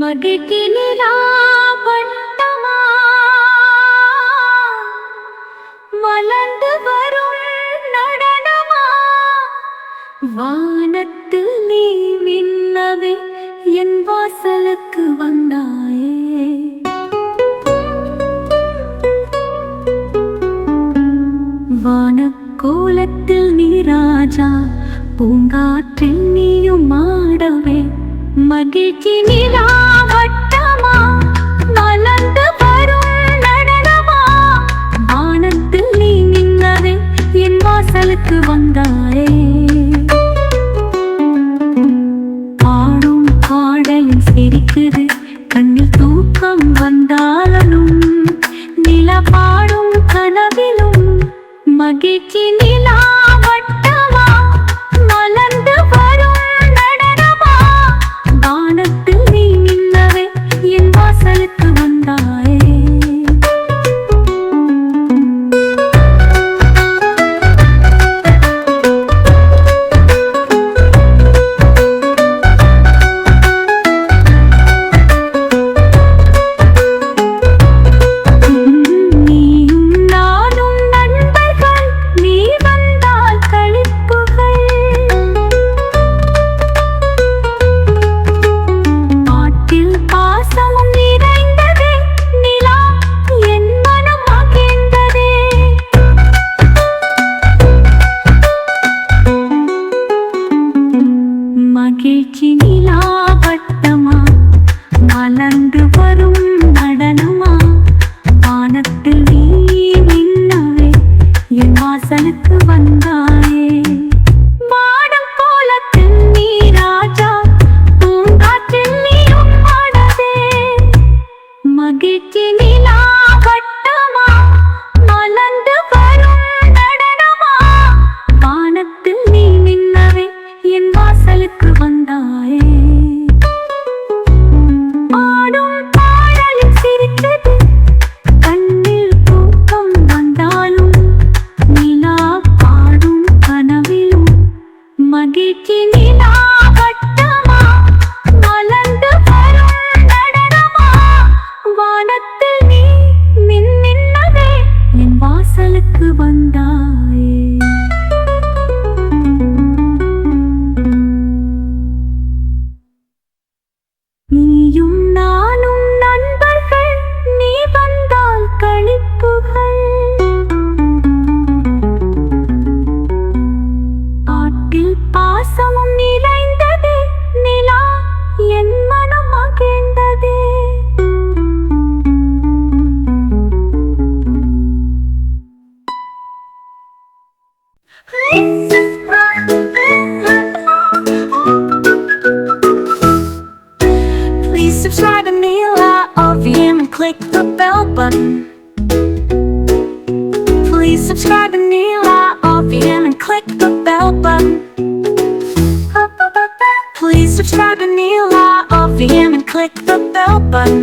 மகிழ்ச்சினிலா வட்டமா மலர்ந்து வரும் நடனமா வானத்தில் நீ விண்ணவே என் வாசலுக்கு வந்தாயே. வானக்கோலத்தில் நீ ராஜா, பூங்காற்றில் நீயும் ஆடவே. மகிழ்ச்சி நிலா வட்டமா மலர்ந்து வரும் நடனமா வானத்தில் நீ நின்னவே என் வாசலுக்கு வந்தாயே. பாடும் பாடலும் சிரிக்குது, கண்ணில் தூக்கம் வந்தாலும் நிலா பாடும் கனவிலும். மகிழ்ச்சி நிலா வட்டமா மலர்ந்து வரும் நடனமா வானத்தில் நீ நின்னவே என் வாசலுக்கு வந்தாயே. மகிழ்ச்சி நிலா வட்டமா மலர்ந்து வரும் நடனமா வானத்தில் நீ நின்னவே என் வாசலுக்கு வந்தாயே. மாடம் கோலத்தில் நீ ராஜா, பூங்காற்றில் நீயும் ஆடவே. மகிழ்ச்சி நிலா வட்டமா மலர்ந்து வரும் நடனமா வானத்தில் நீ நின்னவே என் வாசலுக்கு வந்தாயே. பாடும் பாடலும் சிரித்தது, கண்ணில் தூக்கம் வந்தாலும் நிலா பாடும் கனவிலும். மகிழ்ச்சி நிலா வட்டமா மலர்ந்து வரும் நடனமா வானத்தில் நீ நின்னவே என் வாசலுக்கு வந்தாயே. நீயும் நானும் நண்பர்கள், நீ வந்தால் களிப்புகள். காட்டில் பாசமும் நிறைந்ததே, நிலா என் மனம் மகிழ்ந்ததே. Please subscribe to Mila OVM and click the bell button. Please subscribe to Mila OVM and click the bell button. Please subscribe to Mila OVM and click the bell button.